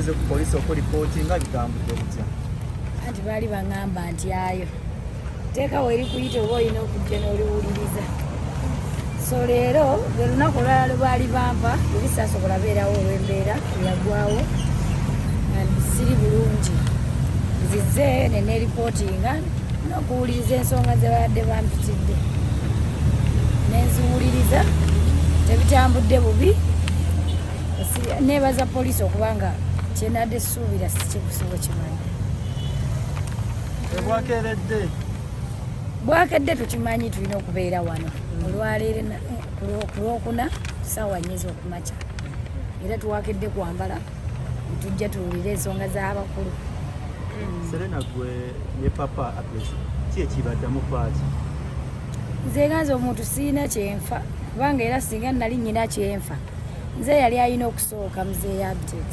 mugenze ku poliisi okuripoti nga bitambudde butya? Anti baali baŋŋamba nti ayo teekawo eri kuyita oba olina okujja n'oliwuliriza. So leero lwe lunaku olwala lwe baali bampa ebisaasobola beerawo olw'embeera eyagwawo nga siri bulungi. Nzize neneeripootinga n'okuwuliriza ensonga ze babadde bampitidde. Nenziwuliriza tebitambudde bubi. Neebaza poliisi okubanga kyenadde ssuubira sikikusibo kimanyi. Bwakedde tukimanyi tulina okubeera wano olwaleero ku Lwokuna ssaawa 4 ez'okumakya. Era tuwakedde kwambala tujja tuwulire ensonga z'abakulu. Serena gwe ne papa Abtex ki ekibaddamu paaki? Nze ganze omuntu siina kyenfa kubanga era singa nali nnyina kyenfa nze yali alina okusooka muzeeyi Abtex.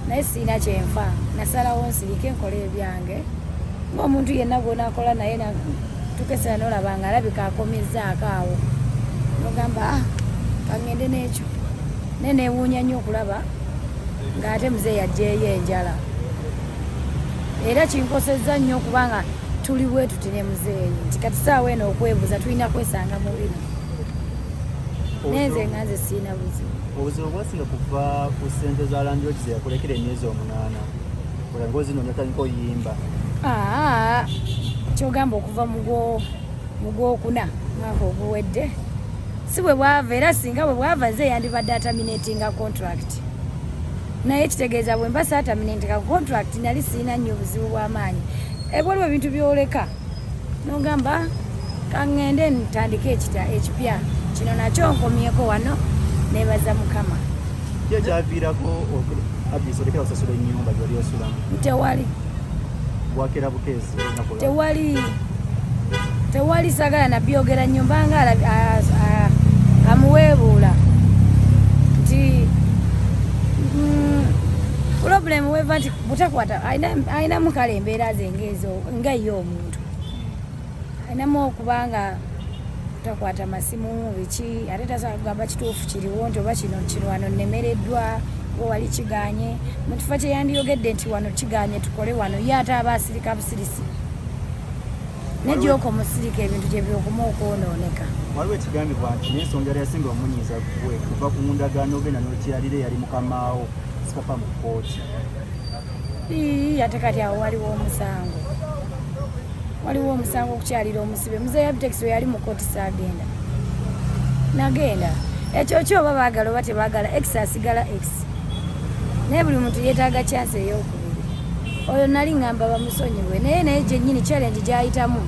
Naye siina kyenfa nasalawo nsirike nkole ebyange ng'omuntu yenna gw'onaakola naye tukesera n'olaba nga alabika akomezzaako awo nogamba kangende n'ekyo naye neewuunya nnyo okulaba ng'ate muzeeyi aggyeeyo enjala. Era kinkosezza nnyo okubanga tuli bwe tuti ne muzeeyi nti kati saawa eno okwebuuza tulina kwesanga mu bino. Nenze nga nze siina buzibu. Obuzibu bwasinga kuva ku ssente za landlord ze yakulekera emyezi 8 olango zino nyatandika oyimba. Kyogamba okuva mu Gwokuna mwaka oguwedde si bwe bwava, era singa bwe bwava nze yandibadde ataminatinga contract. Naye kitegeeza bwe mba saataminatinga contract nali siina nnyo obuzibu bw'amaanyi. Waliwo ebintu byoleka nogamba kaŋŋende ntandike ekipya kino nakyo nkomyeko wano neebaza Mukama. Ki ekyaviirako Abtex olekera osasula ennyumba gy'oli osulamu? Tewali. Bwakera bukeezi tewali sagala nabyogera nnyumba nga amuweebuula nti problem weva nti butakwata ayinamu kale embeera ze nga ye omuntu ayinamu okubanga takwata masimu biki ate tasobola kugamba kituufu kiriwo nti oba kino wano nnemereddwa wali kiganye mu kifo kye yandiyogedde nti wano kiganye tukole wano ye ate aba asirika busirisi nejyoko musirika ebintu gye byokuma okwonooneka. Waliwo ekigambibwa nti n'ensonga yali yasinga omunyiiza gwe kuva ku ndagaano ogenda n'okyalire yali mukamaawo sipapa mu kkooti. Ate kati awo waliwo omusango okukyalira omusibe. Muzeeyi Abtex we yali mu kkooti saagenda nagenda ekyo kyo oba baagala oba tebaagala X asigala X. Naye buli muntu yeetaaga chance ey'okubiri. Oyo nali ngamba bamusonyiwe naye gyennyini challenge gy'ayitamu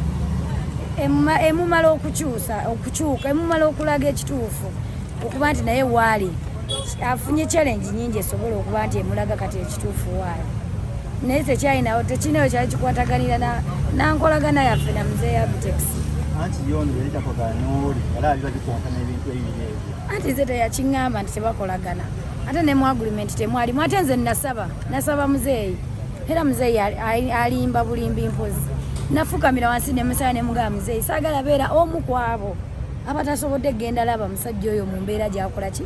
emumala okukyuka emumala okulaga ekituufu okuba nti naye waali afunye challenge nyingi esobola okuba nti emulaga kati ekituufu waali. Naye tekyalinawo tekinayo kyali kikwataganira nankolagana yaffe na muzeeyi Abtex. Anti yono yali takolagana n'oli era ali bagikwata n'ebintu ebiri ebyo. Anti nze teyakiŋŋamba nti tebakolagana ate ne mu agreement temwalimu. Ate nze nasaba muzeeyi era muzeeyi alimba bulimbi mpozi. Nafukamira wansi ne musala ne mugamba muzeeyi saagala beera omu ku abo abatasobodde genda laba musajja oyo mu mbeera gy'akola ki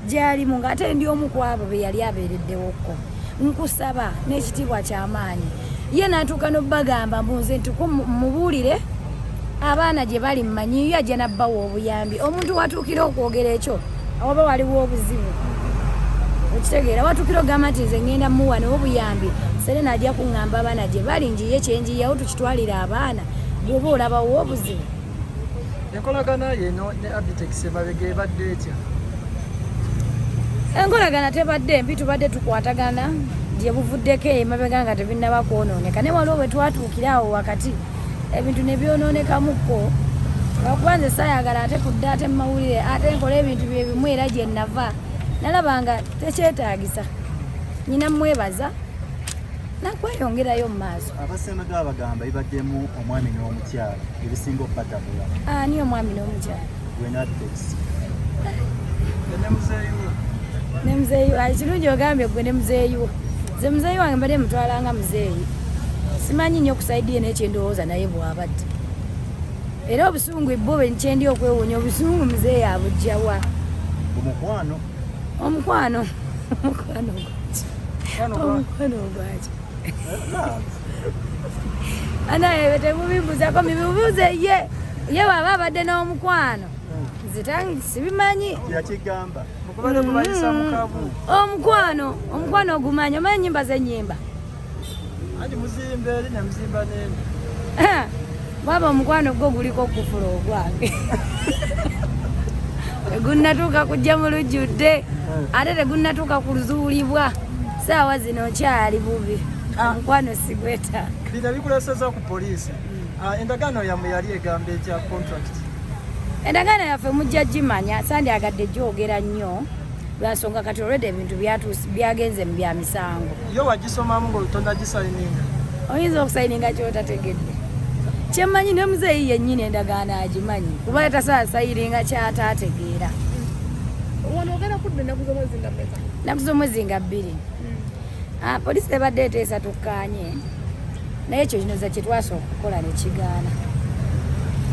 gy'alimu ng'ate ndi omu ku abo be yali abeereddewokko. Nkusaba n'ekitiibwa ky'amaanyi ye n'atuuka n'obbagamba mbunze nti mubuulire abaana gye bali mmanyiyo ajja nabbawa obuyambi. Omuntu watuukira okwogera ekyo oba waliwo obuzibu okitegeera watuukira ogamba nti nze ŋŋenda muwa nawe obuyambi Serena ajja kuŋŋamba abaana gye bali njiye kyenjiyawo tukitwalire abaana bw'oba olabawo obuzibu. Enkolagana yeno ne Abtex emabega ebadde etya? Enkolagana tebadde mbi, tubadde tukwatagana gye buvuddeko emabega nga tebinnaba kwonooneka. Ne waliwo bwe twatuukira awo wakati ebintu ne byonoonekamuko lwakuba nze saayagala ate kudde ate mu mawulire ate nkola ebintu bye bimu era gye nava nalaba tekyetaagisa. Nyina mwebaza nakweyongerayo mu maaso. Abasemega bagamba ibaddemu omwami n'omukyala ebisinga okubatabula. Ani omwami n'omukyala? Gwe ne Abtex. Ne muzeeyi kirungi ogambye gwe ne muzeeyi wo. Nze muzeeyi wange mbadde mutwalanga muzeeyi. Simanyi nnyo kusaidiye n'ekyendowooza naye bw'abadde. Era obusungu bwo bwe nkyendi okwewuunya obusungu muzeeyi abujja wa? Omukwano. Omukwano gwaki? Omukwano gwaki anaye temubibuuzako mibibuuze ye waba abadde n'omukwano nzitangi sibimanyi omukwano ogumanyi omanyi ennyimba z'ennyimba bwaba omukwano gwo guliko okufula ogwange tegunnatuuka kujja mu lujjudde ate tegunnatuuka ku luzuulibwa saawa zino okyali bubi omukwano sigweta bino bikuleseza ku poliisi endagaano yammwe yali egamba ekya contract endagaano yaffe mujja gimanya sandyagadde gyogera nnyo lwansonga kati olwedde ebintu byagenze mu bya misango yo wagisomamu ng'otondagisayininga oyinza okusayininga kyotategedde kyemmanyi ne muzeeyi yennyini endagaano agimanyi kuba tasasayiringa kyataategeera naku z'omwezi nga 2 poliisi ebadde eteesa tukkaanye naye ekyo kinoza kyetwasooka okukola ne kigaana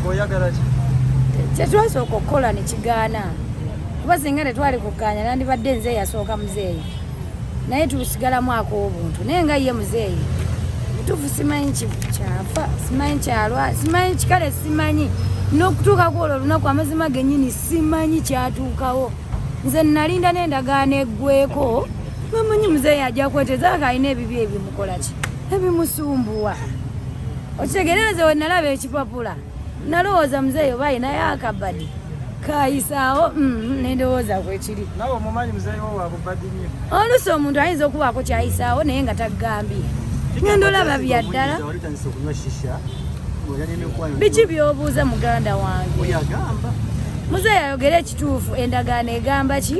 oyagala ki kyetwasooka okukola ne kigaana kuba singa tetwali kukkaanya nandibadde nze yasooka muzeeyi naye tusigalamu ak'obuntu naye nga ye muzeeyi tufu simanyi kyafa simanyi kyalwa simanyi kikale simanyi n'okutuukako olwo olunaku amazima gennyini simanyi kyatuukawo nze nalinda n'endagaano eggweko bamanyi muzeeyi ajja kweteza alina ebibyo ebimukolaki ebimusumbuwa okitegerereze we nalaba ekipapula nalowooza muzeeyi oba ayinayo akabadi kayisaawo nendowooza kwekiri nawe omumanyi muzeeyi wo wabubadi nnyo oluusi omuntu ayinza okubaako kyayisaawo naye nga taggambye ngenda olaba byaddala biki byobuuza muganda wange muzeeyi ayogera ekituufu endagaano egamba ki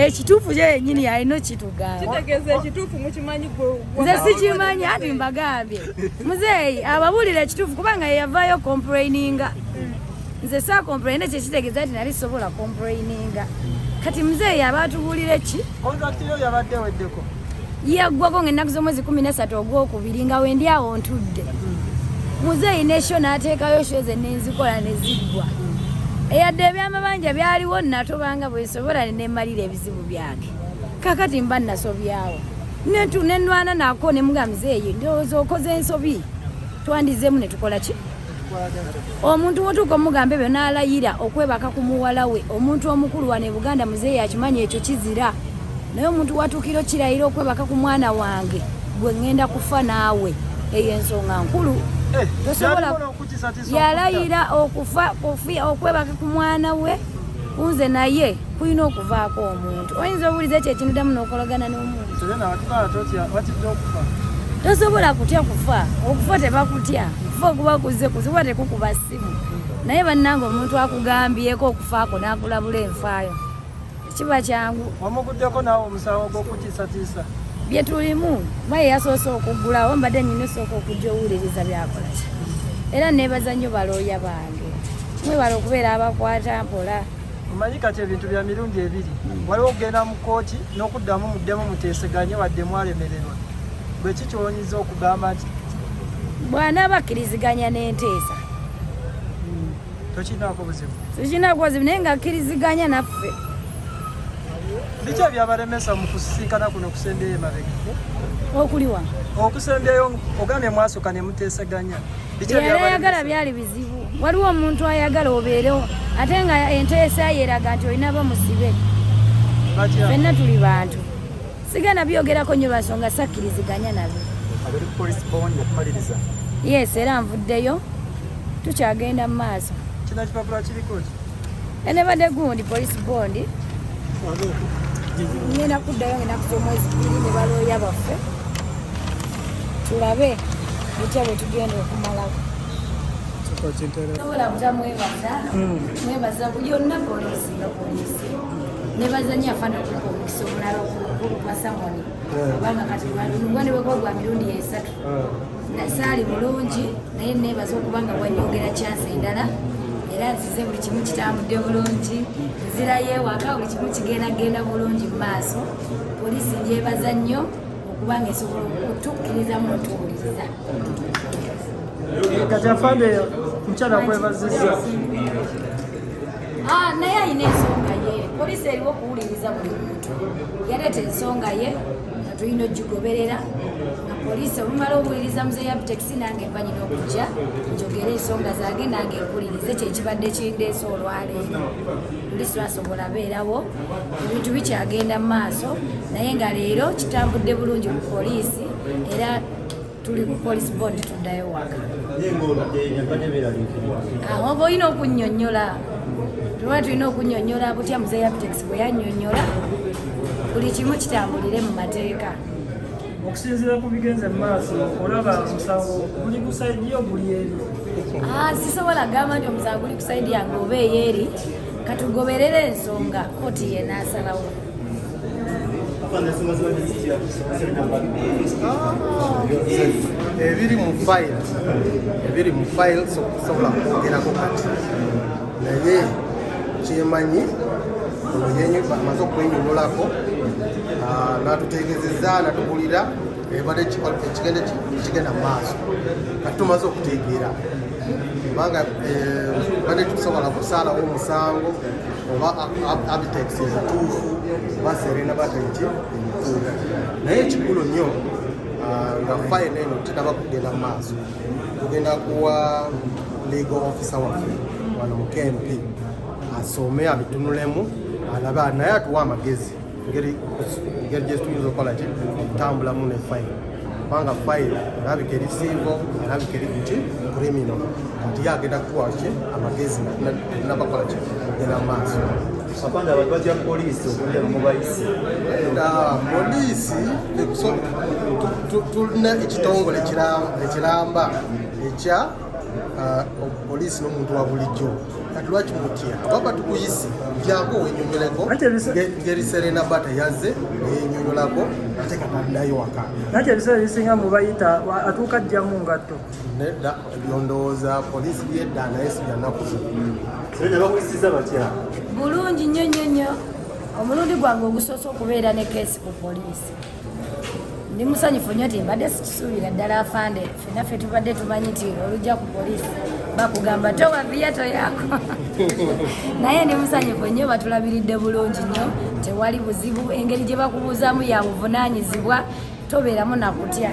ekituufu kyo yennyini alina okitugamba nze sikimanyi anti mbagambye muzeeyi ababuulira ekituufu kubanga yeyavaayo complaininga nze saa complaine kyekitegeeza nti nali sobola complaininga kati muzeeyi aba atubuulira eki contract yo yabadde weddeko yaggwako ng'ennaku z'omwezi 13 ogwokubiri nga wendi awo ntudde muzeeyi nesho n'ateekayo sho ze nenzikola ne ziggwa eyadde ebyamabanja byaliwo natobanga bwesobola nemalira ebizibu byange kakati mba nasobyawo nenwana nako nemuga muzeeyi ndowooza okoze ensobi twandizemu netukola ki omuntu mutuuka omugamba ebyo n'alayira okwebaka ku muwala we omuntu omukulu wane Buganda muzeeyi akimanyi ekyo kizira naye omuntu watuukira kirayira okwebaka ku mwana wange gwe ŋŋenda kufa naawe eyo ensonga nkulu tosobola yalayira okufa okwebaka ku mwana we kunze naye kulina okuvaako omuntu oyinza obuuliza ekyo ekinuddamu n'okolagana n'omuntu tosobola kutya kufa okufa tebakutya kufa okuba kuzze kuziba tekukuba ssimu naye bannange omuntu akugambyeko okufaako n'akulabula enfaayo kiba kyangu wamuguddeko naawe omusango gw'okutiisatiisa bye tulimu baye yasoose okuggulawo mbadde nnina osooka okujja owuliriza byakolaki era neebaza nnyo balooya bange mwebala okubeera abakwata mpola omanyi kati ebintu bya mirundi ebiri waliwo okugenda mu kooti n'okuddamu muddemu muteeseganye wadde mwalemererwa bwe ki kyonyiza okugamba nti bw'anaaba akkiriziganya n'enteesa tokinaako buzibu sikinaako buzibu naye nga akkiriziganya naffe biki ebyabalemesa mu kusisinkana kuno okusembeyo emabega okuliwa okusembeyo ogambye mwasooka ne muteeseganya byali ayagala byali bizibu waliwo omuntu ayagala obeerewo ate nga enteesa yeraga nti olina bamusibe fenna tuli bantu sigana byogerako nnyo lwansonga sakkiriziganya nabyo yes era nvuddeyo tukyagenda mu maaso kino kipapula kiriko ki enebadde gundi police bond ngenda kuddayo ngenaku z'omwezi 2 ne balooya baffe tulabe bitya bwe tugenda okumalako sobola buta mwebaza yonna poliisi nga poliisi nebaza nnyo afaana okuliko omukisa omulala okuluka samoni kubanga kati lugwani bwekwagwa mirundi 3 saali mulungi naye nebaza okubanga bwanyogera kyansi endala era nzize buli kimu kitambudde bulungi nzirayo ewaka buli kimu kigenda bulungi mu maaso poliisi njebaza nnyo okubanga esobola okutukkiriza mutuwuliriza kati afande mukyala kwebazizza naye alina ensonga ye poliisi eriwo okuwuliriza buli muntu yaleeta ensonga ye nga tulina ogigoberera nga poliisi olumala okuwuliriza muzeeyi Abtex nange mba nyina okujja njogera ensonga zange nange nkuwulirize kyekibadde kindeese olwaleero luli twasobola beerawo ebintu bikyagenda mu maaso naye nga leero kitambudde bulungi mu poliisi era tuli ku police board tuddayo waka oba olina okunnyonnyola tuba tulina okunnyonnyola butya muzeeyi Abtex bwe yannyonnyola buli kimu kitambulire mu mateeka okusinziira ku bigenze mu maaso olaba omusango guli ku sayidi yo guli eri sisobola gamba nti omusango guli ku sayidi yange oba eyeeri katugoberere ensonga kooti yenaasalawo ebiri mu file sobola kwogerako kati naye kyemanyi olwenyi amaze okwenyonolako natutegezeza natugulira ebadde kigenda mu maaso kati tumaze okutegeera kubanga badde tusobola kusaalawo omusango oba Abtex ezituufu oba Serena Bata emituufu naye ekikulu nnyo nga fayina eno tinaba kugenda mu maaso tugenda kuwa legal officer waffe wano mu KMP asome abitunulemu alabe naye atuwa amagezi engeri gyetuyinza okukola ki okutambulamu ne fayina kubanga fayina erabika eri civil erabika eri kuti criminal kati yagenda kutuwa ki amagezi nabakola ki okugenda mu maaso apanda abantu batya poliisi okugenda mu bayisi poliisi tulina ekitongole ekiramba ekya poliisi n'omuntu wa bulijjo kati lwaki mutya ababa tukuyise jangu wenyonyoleko ngeri Serena Bata yazze neyenyonyolako ate kataddayo waka nakyo ebiseera ebisinga mubayita atuuka jjamu ngatto nedda ebyondowooza poliisi byedda naye sibyannaku Serena bakuyisiza batya bulungi nnyo nnyo nnyo omulundi gwange ogusoose okubeera ne keesi ku poliisi ndi musanyufu nnyo ti mbadde sikisuubira ddala afande ffenaffe tubadde tumanyi nti olujja ku poliisi bakugamba towa viato yako naye ndi musanyufu nnyo batulabiridde bulungi nnyo tewali buzibu engeri gye bakubuuzaamu ya buvunaanyizibwa tobeeramu nakutya